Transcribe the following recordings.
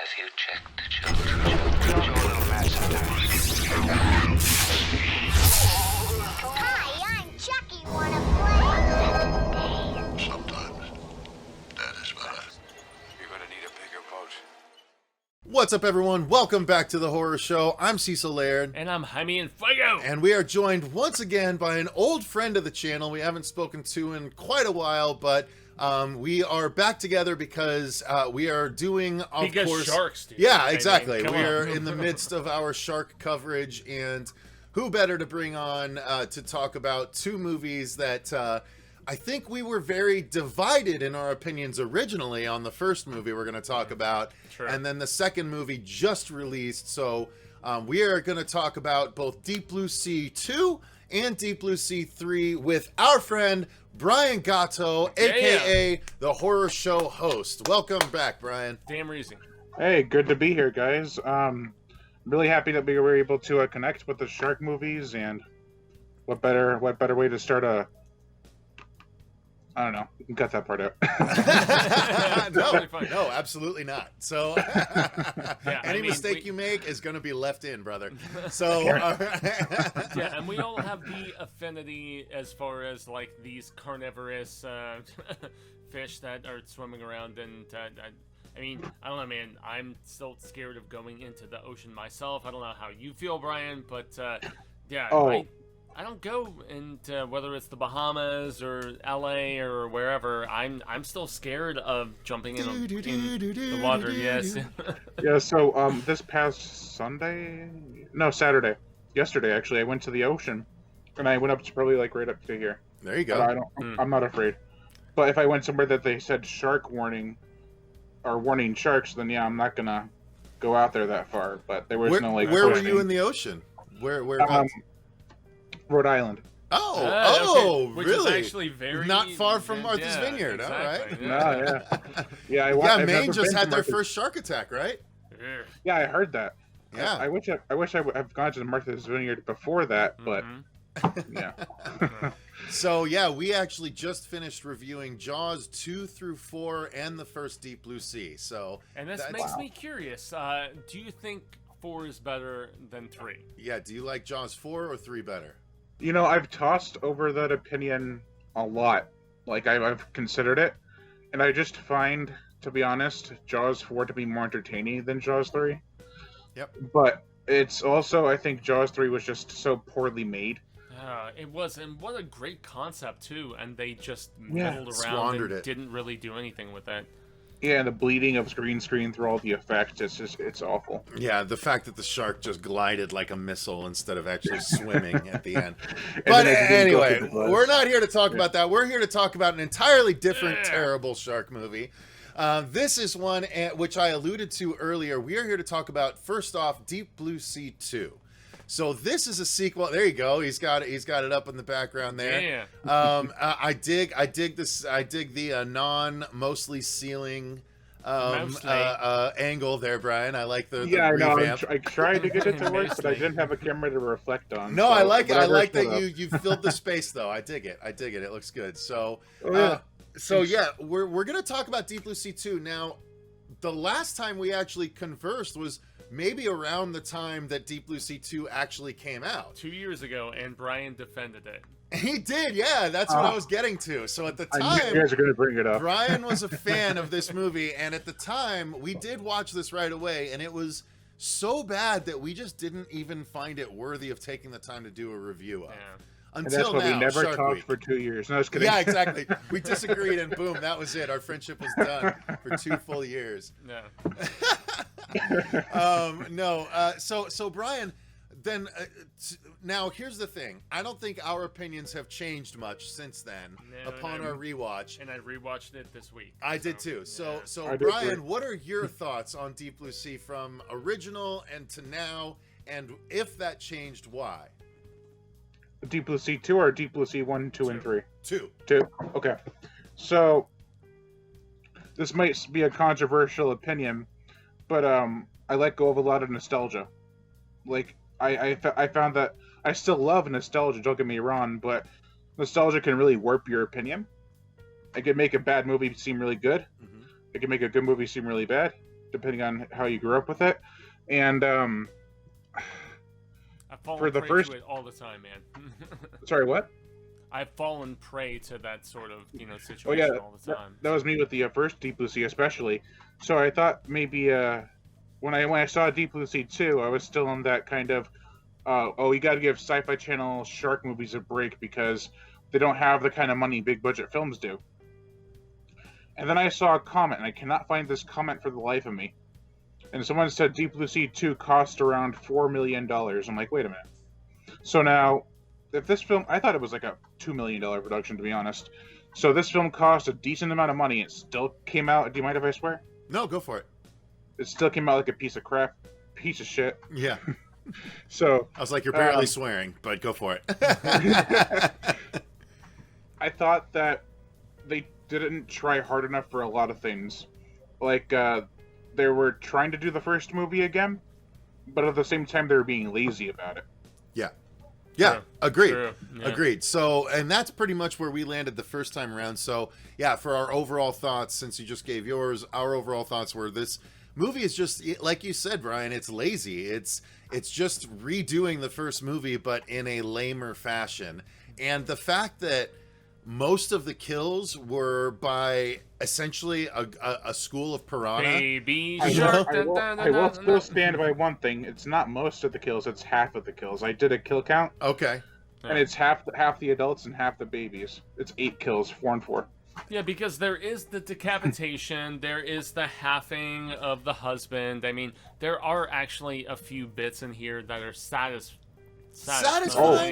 Have you checked the children? Hi, I'm Chucky. Wanna play? Sometimes that is better. You're gonna need a bigger boat. What's up, everyone? Welcome back to the Horror Show. I'm Cecil Laird. And I'm Jaime Fuego. And we are joined once again by an old friend of the channel we haven't spoken to in quite a while, but we are back together because we are doing, of course... sharks, dude. Yeah, exactly. Come We on. are in the midst of our shark coverage, and who better to bring on to talk about two movies that I think we were very divided in our opinions originally on the first movie we're going to talk about, Sure. and then the second movie just released, so we are going to talk about both Deep Blue Sea 2 and Deep Blue Sea 3 with our friend Brian Gatto, aka the Horror Show host. Welcome back, Brian. Damn reason. Hey, good to be here, guys. I'm really happy that we were able to connect with the shark movies, and what better way to start a... I don't know. You can cut that part out. No, absolutely not. So, any mistake you make is going to be left in, brother. So, Yeah, and we all have the affinity as far as like these carnivorous fish that are swimming around, and I mean, I don't know, man. I'm still scared of going into the ocean myself. I don't know how you feel, Brian, but yeah, I don't go into whether it's the Bahamas or LA or wherever. I'm still scared of jumping in the water. Yes. Yeah, so this past Saturday, yesterday actually, I went to the ocean, and I went up to probably like right up to here. there you go. But I'm not afraid. But if I went somewhere that they said shark warning or warning sharks, then yeah, I'm not gonna go out there that far. But there was no like. Where were pushing. you in the ocean? Where? Rhode Island. Oh, okay. Which really? is actually very not far from Martha's yeah, Vineyard. exactly. All right. Yeah. Yeah, Yeah, I've Maine never just been had to their Martha's- first shark attack, right? Yeah. Yeah, I heard that. Yeah. I wish I would have gone to the Martha's Vineyard before that, but yeah. So yeah, we actually just finished reviewing Jaws 2 through 4 and the first Deep Blue Sea. So And this makes me curious. Do you think 4 is better than 3? yeah, do you like Jaws 4 or 3 better? You know, I've tossed over that opinion a lot. Like, I've considered it, and I just find, to be honest, Jaws 4 to be more entertaining than Jaws 3. Yep. But it's also, I think Jaws 3 was just so poorly made. It was, and what a great concept too. And they just Yeah. meddled around Squandered and it. didn't really do anything with it. Yeah, and the bleeding of green screen through all the effects, it's awful. Yeah, the fact that the shark just glided like a missile instead of actually swimming at the end. And But then it didn't go anyway, through the blood. we're not here to talk about that. We're here to talk about an entirely different, terrible shark movie. This is one which I alluded to earlier. We are here to talk about, first off, Deep Blue Sea 2. So this is a sequel. There you go. He's got it up in the background there. Yeah. I dig this. I dig the mostly ceiling angle there, Brian. I like the Yeah, I know. revamp. I tried to get it to work, but I didn't have a camera to reflect on. No, so I like whatever that showed up. you filled the space though. I dig it. It looks good. So Oh, yeah. we're gonna talk about Deep Blue Sea 2 now. The last time we actually conversed was maybe around the time that Deep Blue Sea 2 actually came out. 2 years ago, and Brian defended it. He did, yeah. That's what I was getting to. So at the I knew you time, guys are going to bring it up. Brian was a fan of this movie, and at the time, we did watch this right away, and it was so bad that we just didn't even find it worthy of taking the time to do a review of. Yeah. And that's Until why now, we never Shark talked Week. for 2 years. No, just kidding. Yeah, exactly. We disagreed, and boom, that was it. Our friendship was done for 2 full years. No. So Brian, then now here's the thing. I don't think our opinions have changed much since then. No, upon no. our rewatch, And I rewatched it this week. I did too. So I did Brian, too. what are your thoughts on Deep Blue Sea from original and to now? And if that changed, why? Deep Blue Sea 2 or Deep Blue Sea 1, 2, and 3? 2. 2. Okay. So, this might be a controversial opinion, but I let go of a lot of nostalgia. Like, I found that I still love nostalgia, don't get me wrong, but nostalgia can really warp your opinion. It can make a bad movie seem really good. Mm-hmm. It can make a good movie seem really bad. depending on how you grew up with it. And I've fallen for the prey first- to it all the time, man. sorry, what? I've fallen prey to that sort of Oh situation yeah, all the time. that was me with the first Deep Blue Sea, especially. So I thought maybe when I saw Deep Blue Sea 2, I was still in that kind of you got to give Sci-Fi Channel shark movies a break because they don't have the kind of money big budget films do. And then I saw a comment, and I cannot find this comment for the life of me. And someone said Deep Blue Sea 2 cost around $4 million. I'm like, wait a minute. So now, if this film, I thought it was like a $2 million production, to be honest. So this film cost a decent amount of money. It still came out. Do you mind if I swear? No, go for it. It still came out like a piece of crap, piece of shit. Yeah. So I was like, you're barely swearing, but go for it. I thought that they didn't try hard enough for a lot of things. Like, they were trying to do the first movie again, but at the same time, they were being lazy about it. Yeah, True. agreed. True. Yeah. Agreed. So, and that's pretty much where we landed the first time around. So, yeah, for our overall thoughts, since you just gave yours, our overall thoughts were this movie is just, like you said, Brian, it's lazy. It's just redoing the first movie, but in a lamer fashion. And the fact that most of the kills were by essentially a school of piranha. Baby I shark. will still stand by one thing. It's not most of the kills, it's half of the kills. I did a kill count, Okay. and it's half the adults and half the babies. It's 8 kills, 4 and 4. Yeah, because there is the decapitation, there is the halving of the husband. I mean, there are actually a few bits in here that are satisfying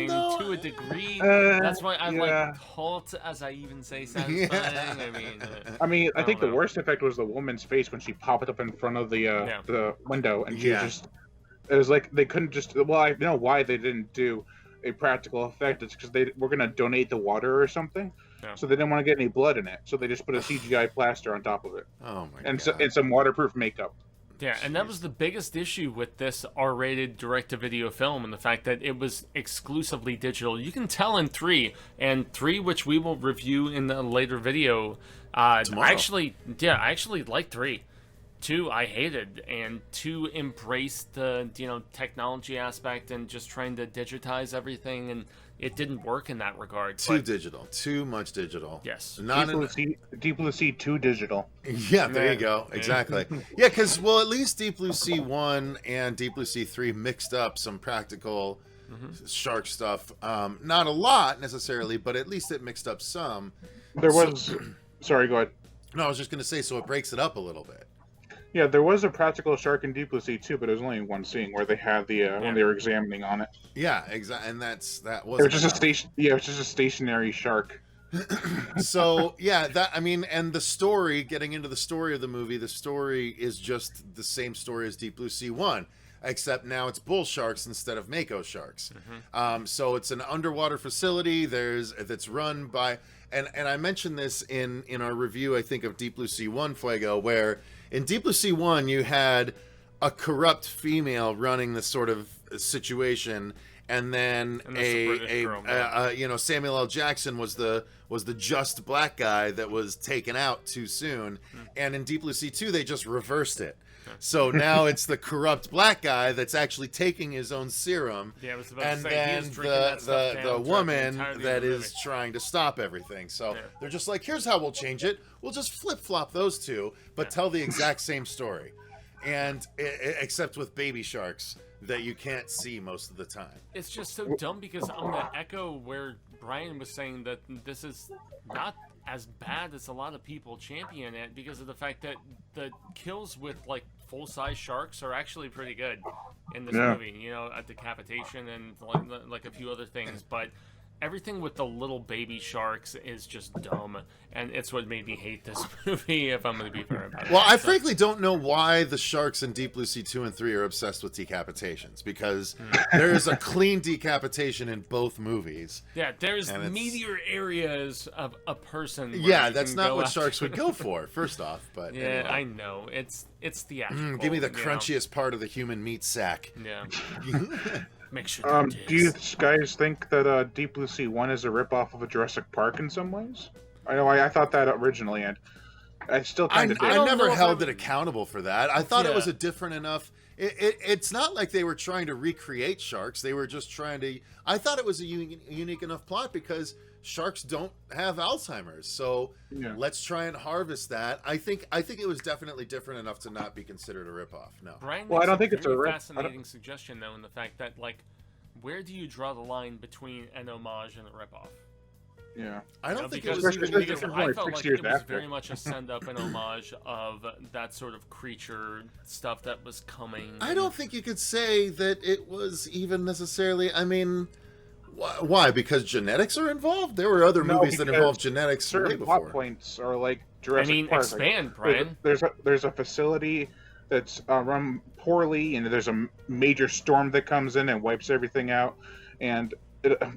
though? to a degree. That's why I yeah. like cult, as I even say, satisfying. Yeah. I mean, I think don't the know. worst effect was the woman's face when she popped up in front of the window, and she Yeah. just. It was like they couldn't just. Well, I know why they didn't do a practical effect. It's because they were gonna donate the water or something, Yeah. so they didn't want to get any blood in it. So they just put a CGI plaster on top of it, Oh my and god. and some waterproof makeup. Yeah, and that was the biggest issue with this R-rated direct-to-video film, and the fact that it was exclusively digital. You can tell in 3, and 3, which we will review in a later video. I actually like 3. 2, I hated, and 2 embraced the technology aspect and just trying to digitize everything, and it didn't work in that regard. Too but- digital. Too much digital. Yes. Not Deep Blue Sea 2 digital. Yeah, there Yeah. you go. Exactly. Yeah, because, well, at least Deep Blue Sea 1 and Deep Blue Sea 3 mixed up some practical shark stuff. Not a lot, necessarily, but at least it mixed up some. There was. Sorry, go ahead. No, I was just going to say, so it breaks it up a little bit. Yeah, there was a practical shark in Deep Blue Sea 2, but it was only one scene where they had the when they were examining on it. Yeah, exactly. And that It was was just a station. Yeah, it was just a stationary shark. So, yeah, and the story, getting into the story of the movie, the story is just the same story as Deep Blue Sea 1, except now it's bull sharks instead of mako sharks. So it's an underwater facility that's run by, and I mentioned this in our review, I think, of Deep Blue Sea 1, Fuego, where in Deep Blue Sea 1 you had a corrupt female running this sort of situation, and then And that's the British girl, Samuel L. Jackson was the just black guy that was taken out too soon. And in Deep Blue Sea 2 they just reversed it. So now it's the corrupt black guy that's actually taking his own serum. Yeah, I was about And to say, he then is drinking that stuff down the throughout the woman entirety that of the is movie. trying to stop everything. So Yeah. they're just like, here's how we'll change it. We'll just flip-flop those two, but tell the exact same story. And except with baby sharks that you can't see most of the time. It's just so dumb because I'm gonna echo where Brian was saying that this is not as bad as a lot of people champion it because of the fact that the kills with like full-size sharks are actually pretty good in this movie. A decapitation and like a few other things, but everything with the little baby sharks is just dumb, and it's what made me hate this movie, if I'm going to be fair about it. Well, I frankly don't know why the sharks in Deep Blue Sea 2 and 3 are obsessed with decapitations, because there is a clean decapitation in both movies. Yeah, there's And it's- meteor areas of a person. where Yeah, you that's can not go what after. sharks would go for, first off. But Yeah, anyway. I know. It's theatrical. Give me the you know? crunchiest part of the human meat sack. Yeah. Make sure that Do you guys think that Deep Blue Sea 1 is a ripoff of a Jurassic Park in some ways? I know I thought that originally, and I still I kind of did. don't never know if held I it would- accountable for that. I thought it was Yeah. a different enough. It's not like they were trying to recreate sharks. They were just trying to. I thought it was a unique enough plot because sharks don't have Alzheimer's. So Yeah. let's try and harvest that. I think it was definitely different enough to not be considered a ripoff. No. Brian Well, I makes don't think it's a very rip- I fascinating suggestion, though, in the fact that, like, where do you draw the line between an homage and a ripoff? Yeah. I You don't know, think it because was Especially even. because because only I felt 6 like years it was after. very much a send up and homage of that sort of creature stuff that was coming. I don't think you could say that it was even necessarily. I mean, why? Because genetics are involved. There were other No, movies that because involved genetics way Certain plot before. points are like I Jurassic mean, Park. expand, Like, Brian. there's a facility that's run poorly, and there's a major storm that comes in and wipes everything out. And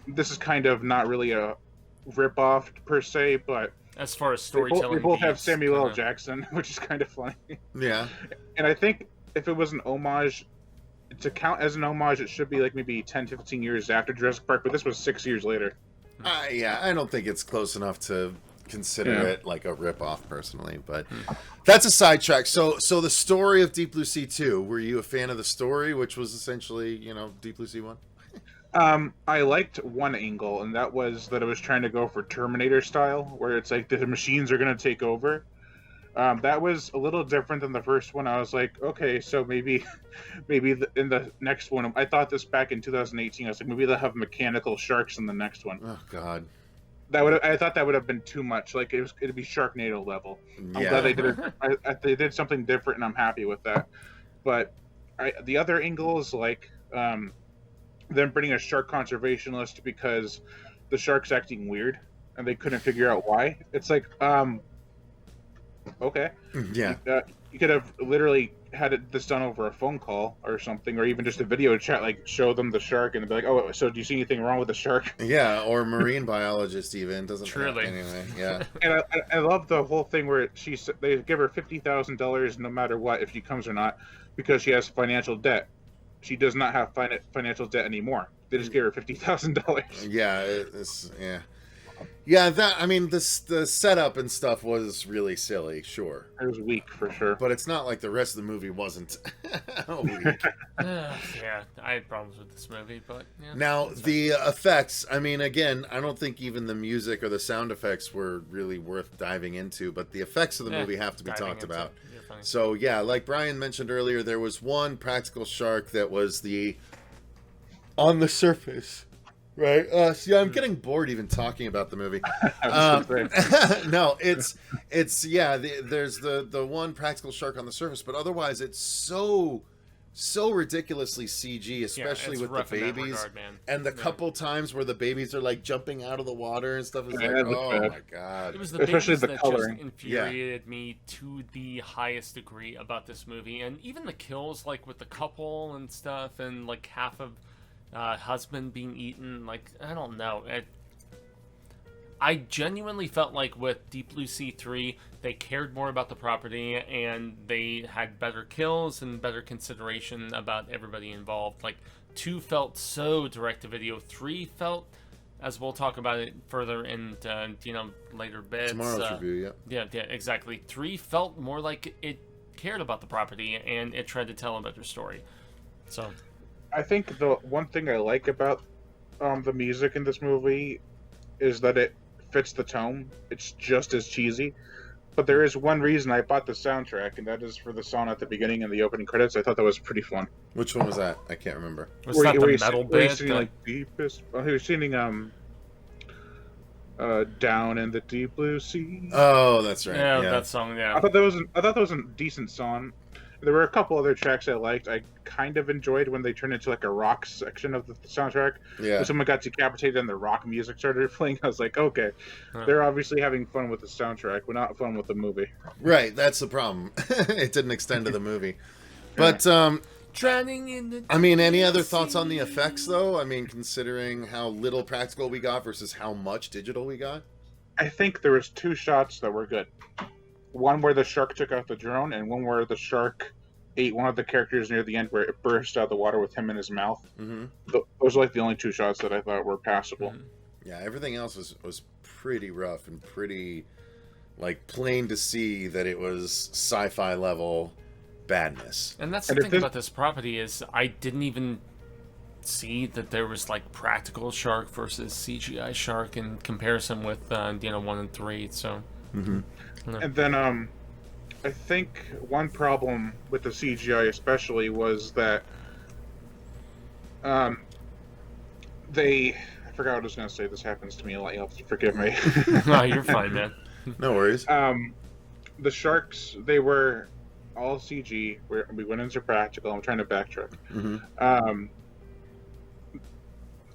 this is kind of not really a rip-off per se, but As far as they both, storytelling, they both have beats, Samuel L. kinda- Jackson, which is kind of funny. Yeah. And I think if it was an homage, to count as an homage, it should be like maybe 10, 15 years after Jurassic Park, but this was 6 years later. Yeah, I don't think it's close enough to consider Yeah. it like a rip-off personally, but that's a sidetrack. So the story of Deep Blue Sea 2, were you a fan of the story, which was essentially, Deep Blue Sea 1? I liked one angle, and that was that it was trying to go for Terminator style, where it's like the machines are going to take over. That was a little different than the first one. I was like, okay, so maybe in the next one, I thought this back in 2018. I was like, maybe they'll have mechanical sharks in the next one. Oh God. I thought that would have been too much. Like it'd be Sharknado level. I'm glad Yeah. they did it. They did something different, and I'm happy with that. But the other angle is like them bringing a shark conservationist because the shark's acting weird, and they couldn't figure out why. It's like, okay, Yeah. you could have literally had this done over a phone call or something, or even just a video chat, like show them the shark and be like, oh, so do you see anything wrong with the shark? Yeah, or marine biologist even doesn't Truly. anyway. Yeah. And I love the whole thing where they give her $50,000 no matter what, if she comes or not, because she has financial debt. She does not have financial debt anymore. They just gave her $50,000. Yeah, yeah. That, I mean, the setup and stuff was really silly, sure, It was weak for sure. but it's not like the rest of the movie wasn't. weak. Yeah, I had problems with this movie, but yeah. Now it's the effects. I mean, again, I don't think even the music or the sound effects were really worth diving into, but the effects of the movie have to be diving talked into about. it. You're fine. So yeah, like Brian mentioned earlier, there was one practical shark that was on the surface, right? See, I'm getting bored even talking about the movie. No, it's there's the one practical shark on the surface, but otherwise it's so ridiculously CG, especially it's with rough the in that babies. regard, man. And the Yeah. couple times where the babies are like jumping out of the water and stuff is Yeah, like, that looked oh bad. my God. It was the Especially babies the that coloring. just infuriated me to the highest degree about this movie, and even the kills, like with the couple and stuff, and like half of husband being eaten. Like, I don't know. I genuinely felt like with Deep Blue Sea 3, they cared more about the property and they had better kills and better consideration about everybody involved. Like, 2 felt so direct to video. 3 felt, as we'll talk about it further in later bits. Tomorrow's review, yeah. Yeah, exactly. 3 felt more like it cared about the property and it tried to tell a better story. So, I think the one thing I like about the music in this movie is that it fits the tone. It's just as cheesy. But there is one reason I bought the soundtrack, and that is for the song at the beginning and the opening credits. I thought that was pretty fun. Which one was that? I can't remember. was that the metal where bit? he's singing, like, deepest... Oh, he was singing, Down in the Deep Blue Sea. Oh, that's right. Yeah, Yeah. that song, yeah. I thought that was a decent song. There were a couple other tracks I liked. I kind of enjoyed when they turned into like a rock section of the soundtrack. Yeah. When someone got decapitated and the rock music started playing, I was like, okay, Huh. they're obviously having fun with the soundtrack, but not fun with the movie. Right, that's the problem. It didn't extend to the movie. But Drowning in the I mean, any other thoughts on the effects though? I mean, considering how little practical we got versus how much digital we got. I think there was 2 shots that were good. One where the shark took out the drone, and one where the shark ate one of the characters near the end, where it burst out of the water with him in his mouth. Mm-hmm. Those are like the only 2 shots that I thought were passable. Mhm. Yeah, everything else was pretty rough and pretty like plain to see that it was sci-fi level badness. And that's the thing about this property is I didn't even see that there was like practical shark versus CGI shark in comparison with 1 and 3. So, and then I think one problem with the CGI especially was that I forgot what I was going to say. This happens to me a lot. You'll have to forgive me. No, you're fine, man. No worries. The sharks, they were all CG. We went into practical. I'm trying to backtrack.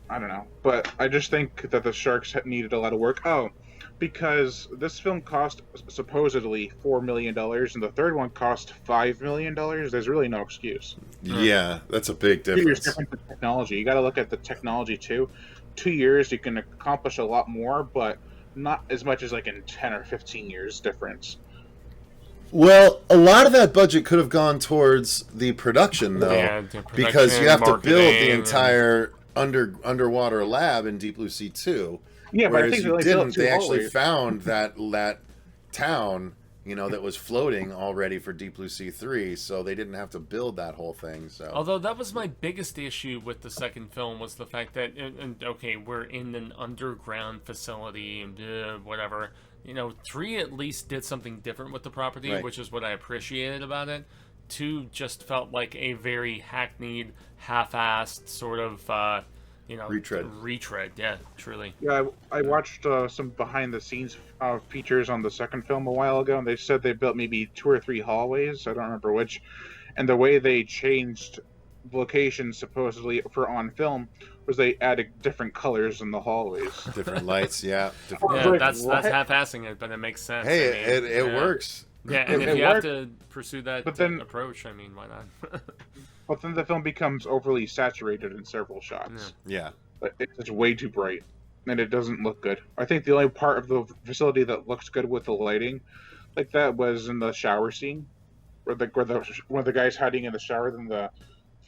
I don't know, but I just think that the sharks needed a lot of work. Oh, because this film cost supposedly $4 million, and the third one cost $5 million. There's really no excuse. Yeah, that's a big There's difference. different technology. You got to look at the technology too. 2 years, you can accomplish a lot more, but not as much as like in 10 or 15 years difference. Well, a lot of that budget could have gone towards the production, though, Yeah, the because you have to build the marketing, entire underwater lab in Deep Blue Sea 2. Yeah, but I Whereas think you only didn't. built 2 They actually hallways. found that town, that was floating already for Deep Blue Sea 3, so they didn't have to build that whole thing. So, Although that was my biggest issue with the second film was the fact that, okay, we're in an underground facility, whatever. 3 at least did something different with the property, Right. which is what I appreciated about it. 2 just felt like a very hackneyed, half-assed sort of, retread. Yeah, truly. Yeah, I watched some behind-the-scenes features on the second film a while ago, and they said they built maybe 2 or 3 hallways. I don't remember which. And the way they changed locations supposedly for on film was they added different colors in the hallways. different lights, yeah. Different Yeah, Like, that's what? half-assing it, but it makes sense. Hey, I mean, it yeah. works. Yeah, and It if you have worked. to pursue that But then- approach, I mean, why not? But then the film becomes overly saturated in several shots. Yeah. It's way too bright, and it doesn't look good. I think the only part of the facility that looks good with the lighting like that was in the shower scene, where one of the guys hiding in the shower, then the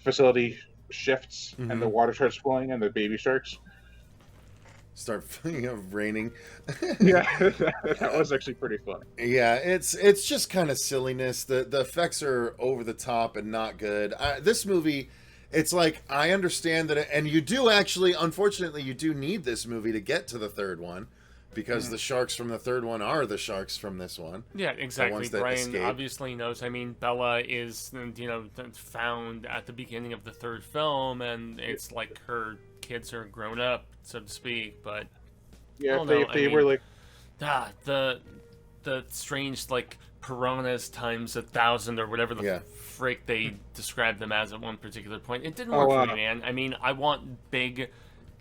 facility shifts and the water starts flowing and the baby sharks. Start raining. Yeah, that was actually pretty fun. Yeah, it's just kind of silliness. The effects are over the top and not good. This movie, it's like, I understand that, and you do actually, unfortunately, you do need this movie to get to the third one, because the sharks from the third one are the sharks from this one. Yeah, exactly. ones that Brian escape. obviously knows. I mean, Bella is, found at the beginning of the third film, and it's like her kids are grown up, so to speak. But Yeah, Well, if they no, I were mean- like, the strange like piranhas times 1,000 or whatever the Yeah. frick they described them as at one particular point, it didn't Oh, work for me, man. I mean, I want big,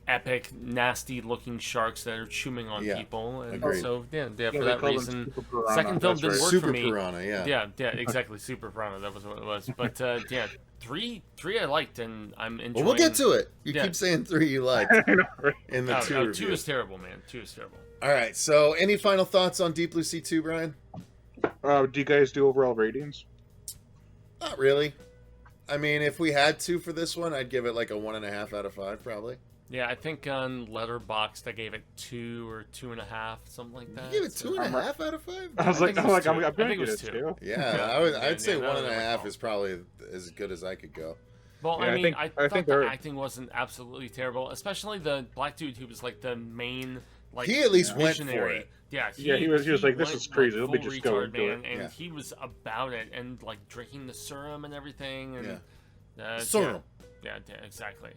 epic, nasty-looking sharks that are chewing on Yeah, people, and agreed. so yeah, for they that call them reason, Super Piranha, second film that's didn't right. work Super for me. Piranha, yeah. Yeah, exactly. Super Piranha, that was what it was. But yeah, three I liked, and I'm enjoying. Well, we'll get to it. You Yeah. keep saying 3 you liked I know, right? in the 2 2 review. is terrible, man. 2 is terrible. All right, so any final thoughts on Deep Blue Sea 2, Brian? Do you guys do overall ratings? Not really. I mean, if we had to for this one, I'd give it like a 1.5 out of 5, probably. Yeah, I think on Letterboxd I gave it 2 or 2.5, something like that. You give it so- 2.5 out of 5? I was I like, think I'm it was like, I'm 2. gonna I think give it it was 2. 2. Yeah, I'd say yeah, that was my 1.5 call. is probably as good as I could go. Well, Yeah, I I mean, think- I I thought think the they're- acting wasn't absolutely terrible, especially the black dude who was like the main, like He at least went for visionary. it. Yeah, He was like, this went, is crazy, let me full just go retard, and do man, it. and Yeah. he was about it, and like drinking the serum and everything, and Serum. Yeah, exactly.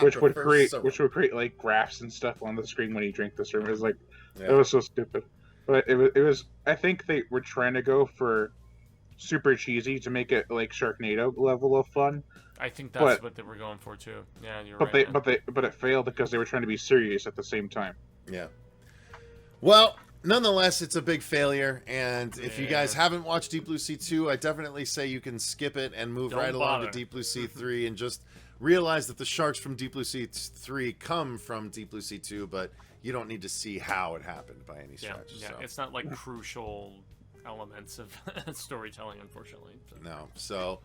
Which would Prefer create serum. like graphs and stuff on the screen when you drink this. It was like, Yeah. it was so stupid. But it was. I think they were trying to go for super cheesy to make it like Sharknado level of fun. I think that's But- what they were going for too. Yeah, you're But right. man. but it failed because they were trying to be serious at the same time. Yeah. Well, nonetheless, it's a big failure. And if you guys haven't watched Deep Blue Sea 2, I definitely say you can skip it and move Don't right along to bother. Deep Blue Sea 3 and just realize that the sharks from Deep Blue Sea 3 come from Deep Blue Sea 2, but you don't need to see how it happened by any yeah, stretch. yeah, so. it's not like crucial elements of storytelling, unfortunately. So. No. So,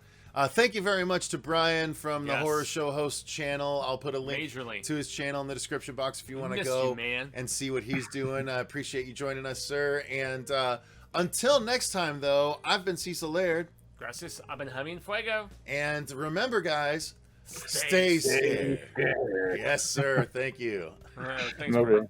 thank you very much to Brian from the Yes. Horror Show Host channel. I'll put a link Majorly. to his channel in the description box if you want to Missed go you, man. and see what he's doing. I appreciate you joining us, sir. And Until next time, though, I've been Cecil Laird. Gracias, I've been Jaime Fuego. And remember, guys, Stay stay scared. Yes, sir. Thank you. Thanks, No bro.